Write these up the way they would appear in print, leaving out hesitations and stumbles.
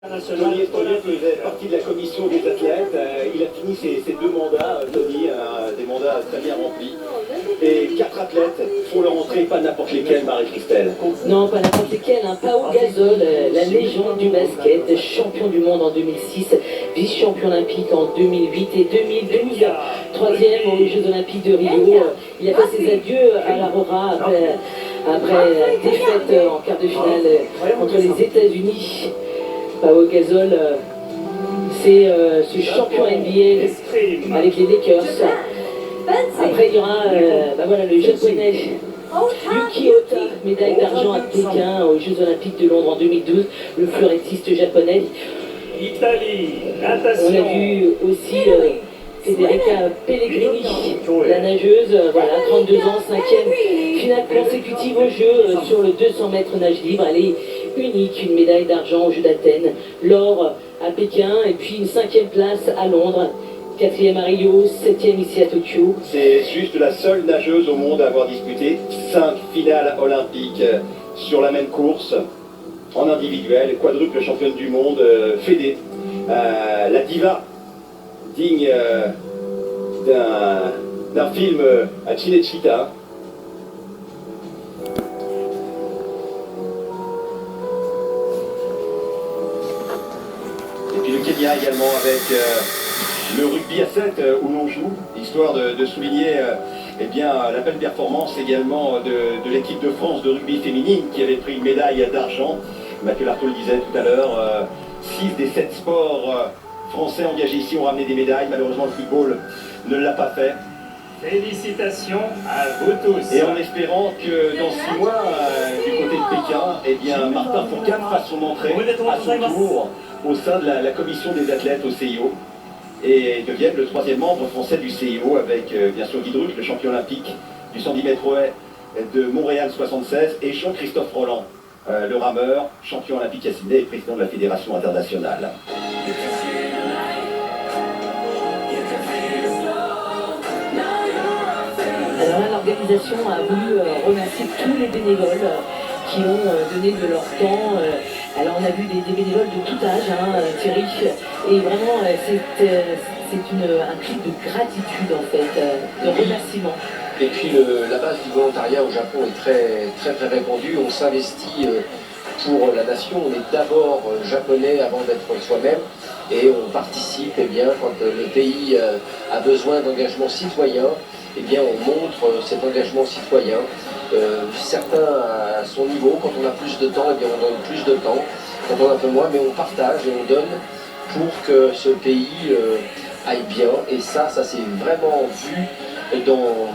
Tony Estonia faisait partie de la commission des athlètes. Il a fini ses deux mandats, Tony, des mandats très bien remplis. Et 4 athlètes font leur entrée, pas n'importe lesquels, Marie-Christelle. Non, pas n'importe lesquels. Pau Gasol, la légende du basket, champion du monde en 2006, vice-champion olympique en 2008 et 2012, troisième aux Jeux Olympiques de Rio. Il a fait ses adieux à l'Aurora après défaite en quart de finale contre les États-Unis. Pau Gasol, c'est ce champion NBA avec les Lakers. Après, il y aura le japonais Yuki Ota, médaille d'argent à Pékin aux Jeux Olympiques de Londres en 2012, le fleurettiste japonais. Italie, natation. On a vu aussi Federica Pellegrini, la nageuse, 32 ans, 5e finale consécutive aux Jeux sur le 200 mètres nage libre. Elle est unique, une médaille d'argent aux Jeux d'Athènes, l'or à Pékin et puis une 5e place à Londres. 4e à Rio, 7e ici à Tokyo. C'est juste la seule nageuse au monde à avoir disputé 5 finales olympiques sur la même course, en individuel, quadruple championne du monde, Fédé. La diva, digne d'un film à Cinecittà. Et puis le Kenya également avec le rugby à 7 où l'on joue, histoire de souligner la belle performance également de l'équipe de France de rugby féminine qui avait pris une médaille d'argent. Mathieu Lartaud le disait tout à l'heure, 6 des 7 sports français engagés ici ont ramené des médailles. Malheureusement, le football ne l'a pas fait. Félicitations à vous tous. Et en espérant que dans 6 mois, du côté de Pékin, Martin Fourcade fasse son entrée à son tour au sein de la commission des athlètes au CIO et devienne le 3e membre français du CIO avec bien sûr Guy Druck, le champion olympique du 110 mètres haies de Montréal 76, et Jean-Christophe Roland, le rameur, champion olympique à Sydney et président de la Fédération internationale. Alors là, l'organisation a voulu remercier tous les bénévoles qui ont donné de leur temps. Alors on a vu des bénévoles de tout âge, Thierry, et vraiment c'est un clip de gratitude en fait, de remerciement. Et puis la base du volontariat au Japon est très répandue. On s'investit pour la nation. On est d'abord japonais avant d'être soi-même. Et on participe quand le pays a besoin d'engagement citoyen, on montre cet engagement citoyen. Certains à son niveau, quand on a plus de temps, on donne plus de temps. Quand on a un peu moins, mais on partage et on donne pour que ce pays aille bien. Et ça c'est vraiment vu dans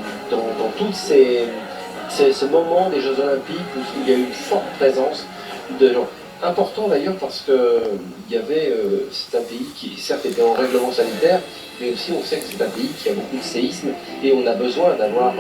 tous ces moments des Jeux Olympiques où il y a eu une forte présence de gens. Important d'ailleurs parce que c'est un pays qui certes était en règlement sanitaire, mais aussi on sait que c'est un pays qui a beaucoup de séismes et on a besoin d'avoir